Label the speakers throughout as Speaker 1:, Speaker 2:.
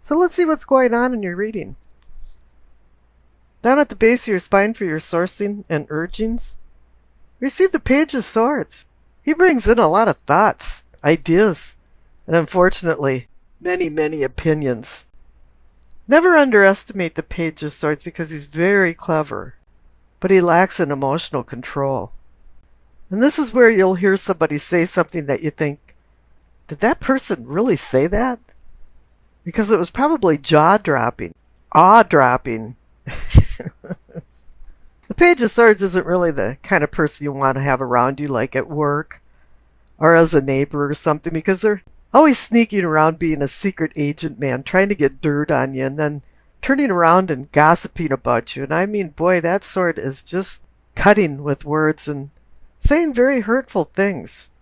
Speaker 1: So let's see what's going on in your reading. Down at the base of your spine for your sourcing and urgings, receive the Page of Swords. He brings in a lot of thoughts, ideas, and unfortunately, many, many opinions. Never underestimate the Page of Swords because he's very clever, but he lacks in emotional control. And this is where you'll hear somebody say something that you think, did that person really say that? Because it was probably jaw-dropping, awe-dropping. The Page of Swords isn't really the kind of person you want to have around you, like at work or as a neighbor or something, because they're always sneaking around being a secret agent man, trying to get dirt on you and then turning around and gossiping about you. And I mean, boy, that sword is just cutting with words and saying very hurtful things.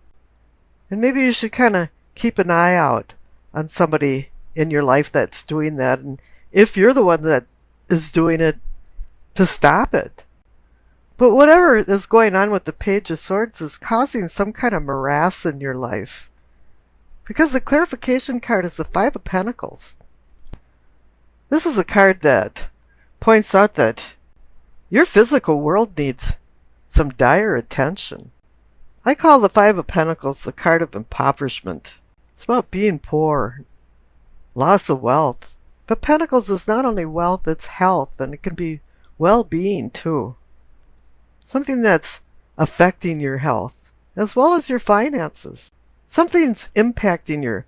Speaker 1: And maybe you should kind of keep an eye out on somebody in your life that's doing that, and if you're the one that is doing it, to stop it. But whatever is going on with the Page of Swords is causing some kind of morass in your life. Because the clarification card is the Five of Pentacles. This is a card that points out that your physical world needs some dire attention. I call the Five of Pentacles the card of impoverishment. It's about being poor, loss of wealth. But Pentacles is not only wealth, it's health, and it can be well-being too. Something that's affecting your health, as well as your finances. Something's impacting your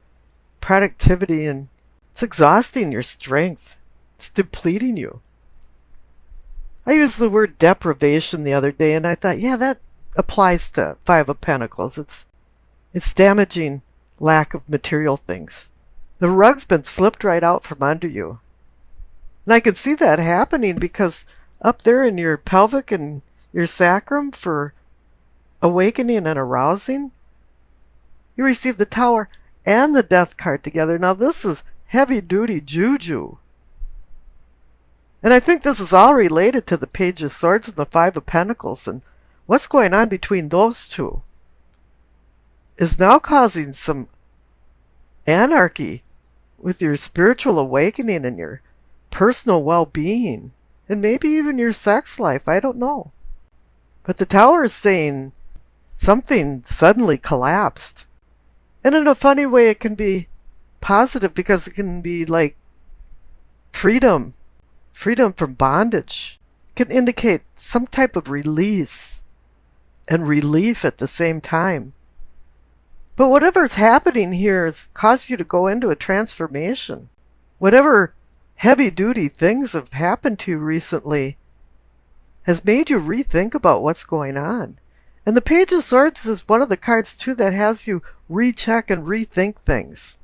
Speaker 1: productivity and it's exhausting your strength. It's depleting you. I used the word deprivation the other day and I thought, yeah, that applies to Five of Pentacles. It's damaging lack of material things. The rug's been slipped right out from under you. And I can see that happening because up there in your pelvic and your sacrum for awakening and arousing, you receive the Tower and the Death card together. Now this is heavy-duty juju. And I think this is all related to the Page of Swords and the Five of Pentacles, and what's going on between those two is now causing some anarchy with your spiritual awakening and your personal well-being, and maybe even your sex life, I don't know. But the Tower is saying something suddenly collapsed. And in a funny way, it can be positive because it can be like freedom from bondage. It can indicate some type of release and relief at the same time. But whatever's happening here has caused you to go into a transformation. Whatever heavy-duty things have happened to you recently has made you rethink about what's going on. And the Page of Swords is one of the cards, too, that has you recheck and rethink things.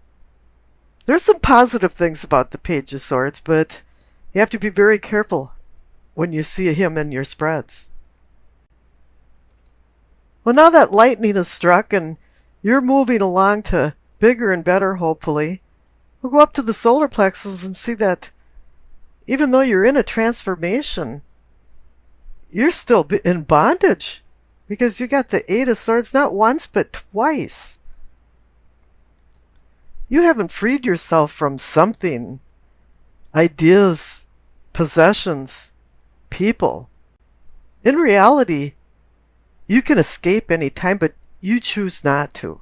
Speaker 1: There's some positive things about the Page of Swords, but you have to be very careful when you see him in your spreads. Well, now that lightning has struck and you're moving along to bigger and better, hopefully, we'll go up to the solar plexus and see that even though you're in a transformation, you're still in bondage because you got the Eight of Swords not once but twice. You haven't freed yourself from something, ideas, possessions, people. In reality, you can escape any time, but you choose not to,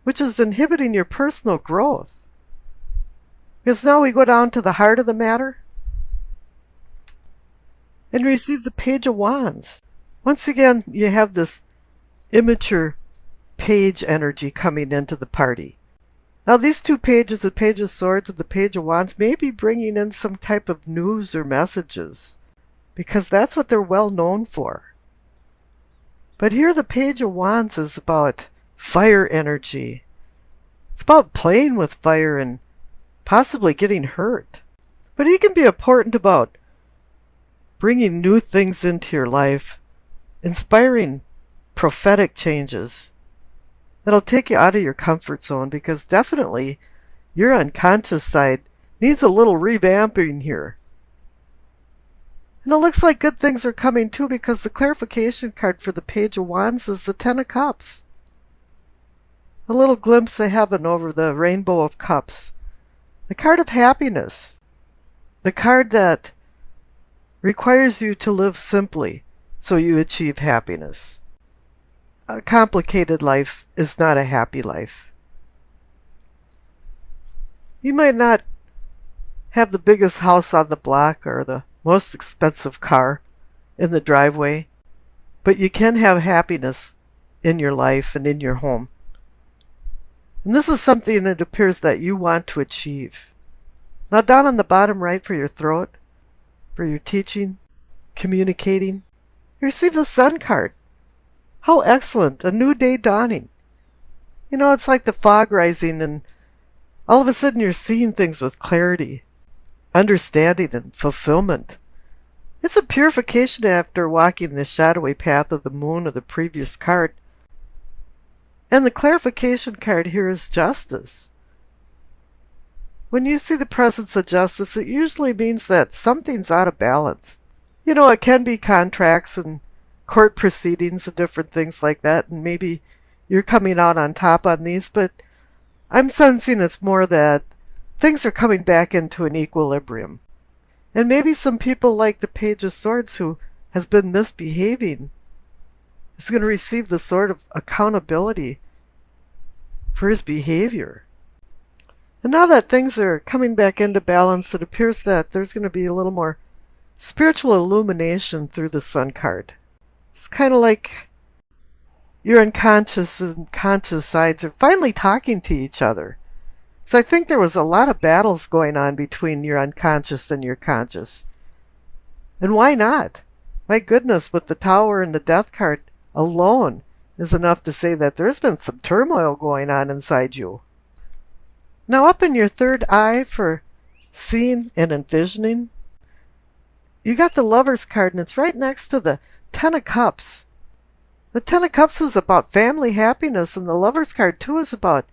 Speaker 1: which is inhibiting your personal growth. Because now we go down to the heart of the matter and receive the Page of Wands. Once again, you have this immature page energy coming into the party. Now these two pages, the Page of Swords and the Page of Wands, may be bringing in some type of news or messages, because that's what they're well known for. But here the Page of Wands is about fire energy. It's about playing with fire and possibly getting hurt. But he can be important about bringing new things into your life, inspiring prophetic changes that'll take you out of your comfort zone, because definitely your unconscious side needs a little revamping here. And it looks like good things are coming too, because the clarification card for the Page of Wands is the Ten of Cups. A little glimpse of heaven over the rainbow of cups. The card of happiness. The card that requires you to live simply so you achieve happiness. A complicated life is not a happy life. You might not have the biggest house on the block or the most expensive car in the driveway, but you can have happiness in your life and in your home. And this is something that appears that you want to achieve. Now down on the bottom right for your throat, for your teaching, communicating, you receive the Sun card. How excellent, a new day dawning. You know, it's like the fog rising and all of a sudden you're seeing things with clarity, understanding and fulfillment. It's a purification after walking the shadowy path of the moon of the previous card. And the clarification card here is justice. When you see the presence of justice, it usually means that something's out of balance. You know, it can be contracts and court proceedings and different things like that, and maybe you're coming out on top on these, but I'm sensing it's more that things are coming back into an equilibrium. And maybe some people like the Page of Swords who has been misbehaving is going to receive the sort of accountability for his behavior. And now that things are coming back into balance, it appears that there's going to be a little more spiritual illumination through the Sun card. It's kind of like your unconscious and conscious sides are finally talking to each other. So I think there was a lot of battles going on between your unconscious and your conscious. And why not? My goodness, with the Tower and the Death card alone is enough to say that there's been some turmoil going on inside you. Now up in your third eye for seeing and envisioning, you got the Lover's card, and it's right next to the Ten of Cups. The Ten of Cups is about family happiness, and the Lover's card too is about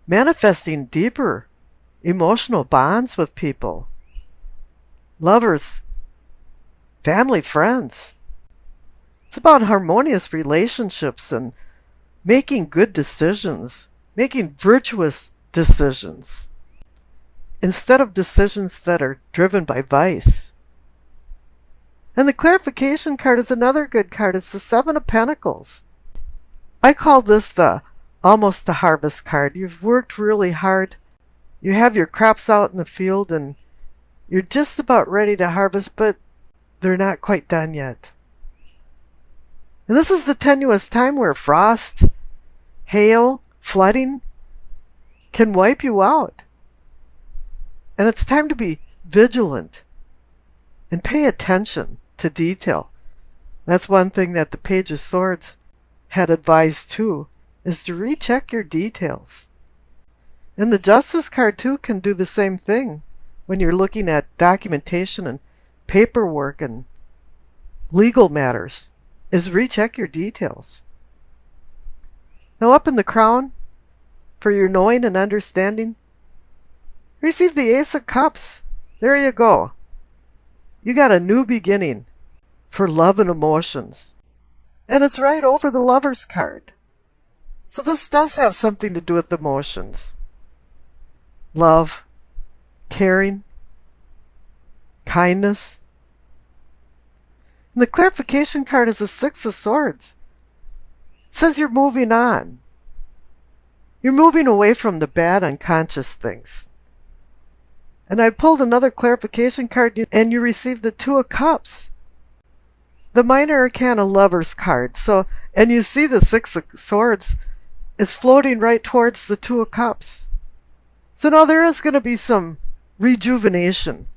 Speaker 1: manifesting deeper emotional bonds with people. Lovers, family, friends. It's about harmonious relationships and making good decisions, making virtuous decisions, instead of decisions that are driven by vice. And the clarification card is another good card. It's the Seven of Pentacles. I call this the almost the harvest card. You've worked really hard. You have your crops out in the field and you're just about ready to harvest, but they're not quite done yet. And this is the tenuous time where frost, hail, flooding can wipe you out. And it's time to be vigilant and pay attention to detail. That's one thing that the Page of Swords had advised too, is to recheck your details. And the Justice card too can do the same thing when you're looking at documentation and paperwork and legal matters, is recheck your details. Now up in the crown, for your knowing and understanding, receive the Ace of Cups. There you go. You got a new beginning for love and emotions. And it's right over the Lover's card. So this does have something to do with emotions. Love, caring, kindness. And the clarification card is the Six of Swords. It says you're moving on. You're moving away from the bad unconscious things. And I pulled another clarification card and you received the Two of Cups. The Minor Arcana Lover's card. So, and you see the Six of Swords is floating right towards the Two of Cups. So now there is going to be some rejuvenation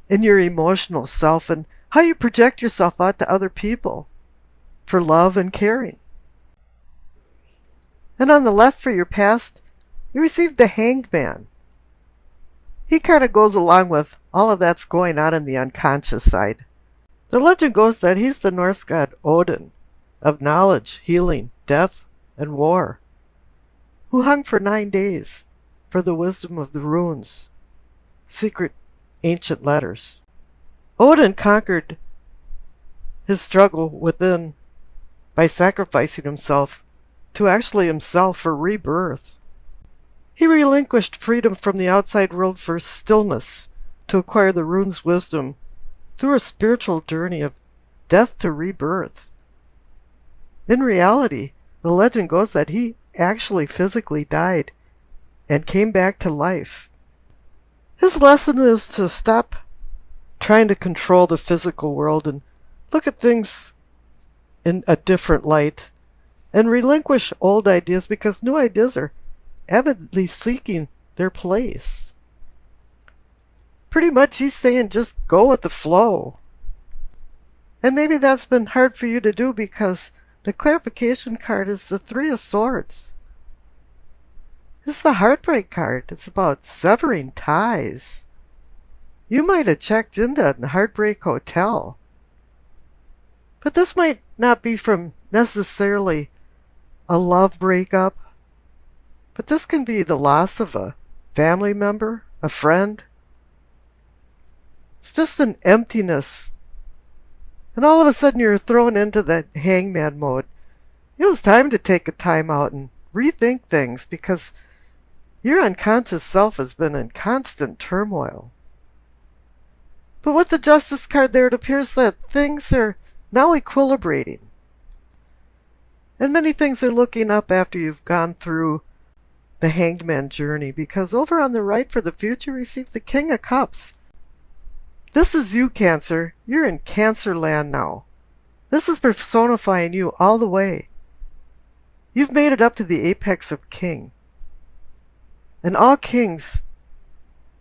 Speaker 1: in your emotional self and how you project yourself out to other people for love and caring. And on the left for your past, you received the Hanged Man. He kind of goes along with all of that's going on in the unconscious side. The legend goes that he's the Norse god Odin, of knowledge, healing, death, and war, who hung for 9 days for the wisdom of the runes, secret ancient letters. Odin conquered his struggle within by sacrificing himself to actually himself for rebirth. He relinquished freedom from the outside world for stillness to acquire the rune's wisdom through a spiritual journey of death to rebirth. In reality, the legend goes that he actually physically died and came back to life. His lesson is to stop trying to control the physical world and look at things in a different light and relinquish old ideas because new ideas are avidly seeking their place. Pretty much he's saying just go with the flow. And maybe that's been hard for you to do because the clarification card is the Three of Swords. It's the heartbreak card. It's about severing ties. You might have checked into a heartbreak hotel. But this might not be from necessarily a love breakup. But this can be the loss of a family member, a friend. It's just an emptiness. And all of a sudden you're thrown into that hangman mode. It was time to take a time out and rethink things because your unconscious self has been in constant turmoil. But with the Justice card there, it appears that things are now equilibrating. And many things are looking up after you've gone through the Hanged Man journey, because over on the right for the future, receive the King of Cups. This is you, Cancer. You're in Cancer land now. This is personifying you all the way. You've made it up to the apex of king. And all kings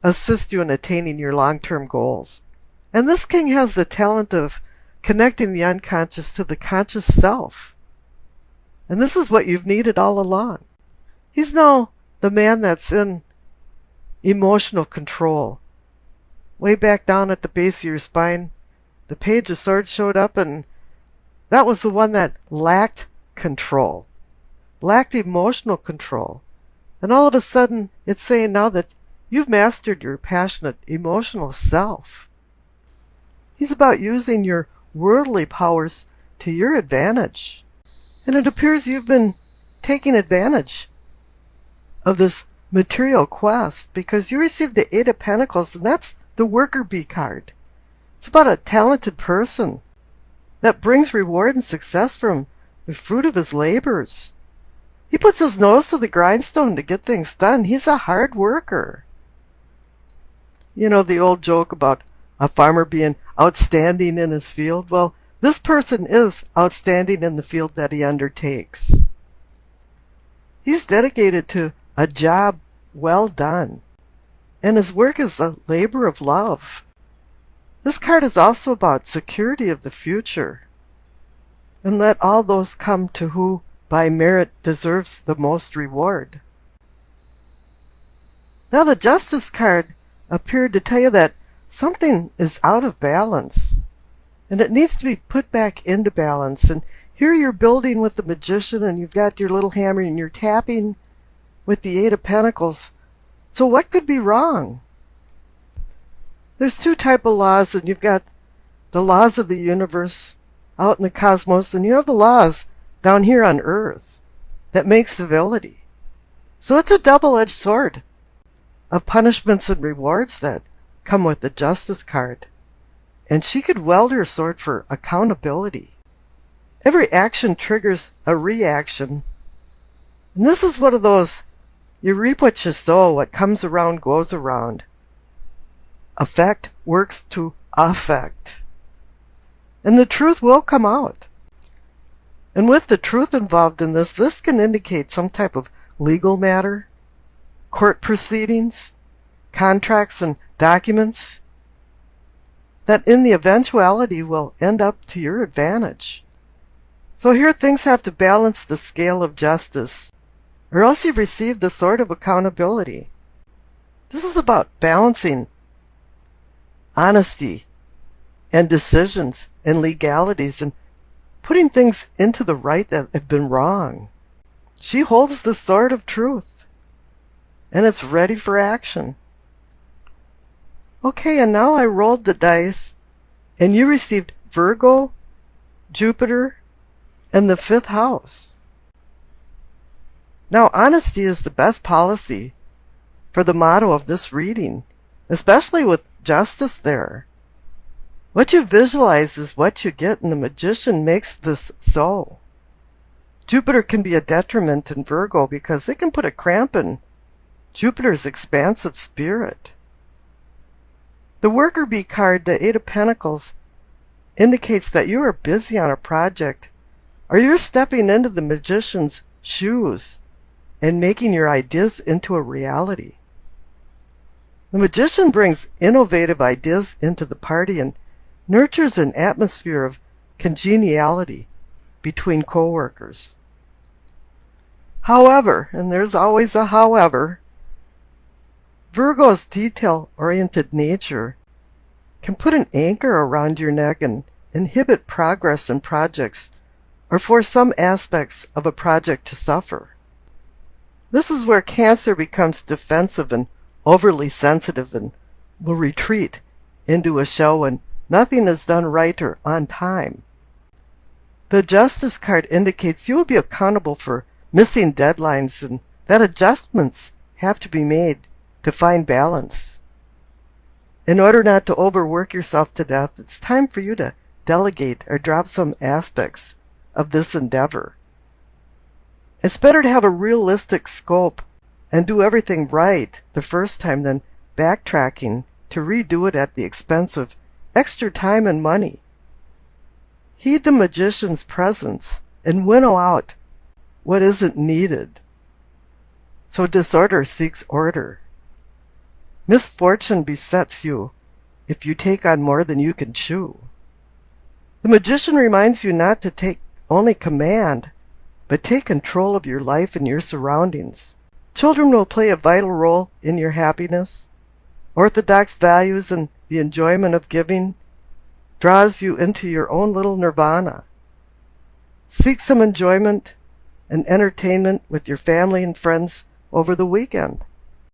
Speaker 1: assist you in attaining your long-term goals. And this king has the talent of connecting the unconscious to the conscious self. And this is what you've needed all along. He's now the man that's in emotional control. Way back down at the base of your spine, the Page of Swords showed up, and that was the one that lacked control, lacked emotional control. And all of a sudden, it's saying now that you've mastered your passionate emotional self. He's about using your worldly powers to your advantage. And it appears you've been taking advantage of this material quest because you received the Eight of Pentacles, and that's the worker bee card. It's about a talented person that brings reward and success from the fruit of his labors. He puts his nose to the grindstone to get things done. He's a hard worker. You know the old joke about a farmer being outstanding in his field? Well, this person is outstanding in the field that he undertakes. He's dedicated to a job well done, and his work is a labor of love. This card is also about security of the future. And let all those come to who by merit deserves the most reward. Now the Justice card appeared to tell you that something is out of balance, and it needs to be put back into balance. And here you're building with the Magician, and you've got your little hammer, and you're tapping with the Eight of Pentacles. So what could be wrong? There's two types of laws, and you've got the laws of the universe out in the cosmos, and you have the laws down here on Earth that make civility. So it's a double-edged sword of punishments and rewards that come with the Justice card. And she could wield her sword for accountability. Every action triggers a reaction. And this is one of those, you reap what you sow, what comes around goes around. Effect works to affect. And the truth will come out. And with the truth involved in this can indicate some type of legal matter, court proceedings, contracts and documents that in the eventuality will end up to your advantage. So here things have to balance the scale of justice, or else you've received the sword of accountability. This is about balancing honesty and decisions and legalities and putting things into the right that have been wrong. She holds the sword of truth, and it's ready for action. Okay, and now I rolled the dice, and you received Virgo, Jupiter, and the 5th house. Now, honesty is the best policy for the motto of this reading, especially with justice there. What you visualize is what you get, and the magician makes this so. Jupiter can be a detriment in Virgo because it can put a cramp in Jupiter's expansive spirit. The worker bee card, the Eight of Pentacles, indicates that you are busy on a project, or you're stepping into the magician's shoes and making your ideas into a reality. The magician brings innovative ideas into the party and nurtures an atmosphere of congeniality between co-workers. However, and there's always a however, Virgo's detail-oriented nature can put an anchor around your neck and inhibit progress in projects, or force some aspects of a project to suffer. This is where Cancer becomes defensive and overly sensitive and will retreat into a shell when nothing is done right or on time. The Justice card indicates you will be accountable for missing deadlines and that adjustments have to be made to find balance. In order not to overwork yourself to death, it's time for you to delegate or drop some aspects of this endeavor. It's better to have a realistic scope and do everything right the first time than backtracking to redo it at the expense of extra time and money. Heed the magician's presence and winnow out what isn't needed. So disorder seeks order. Misfortune besets you if you take on more than you can chew. The magician reminds you not to take only command, but take control of your life and your surroundings. Children will play a vital role in your happiness. Orthodox values and the enjoyment of giving draws you into your own little nirvana. Seek some enjoyment and entertainment with your family and friends over the weekend.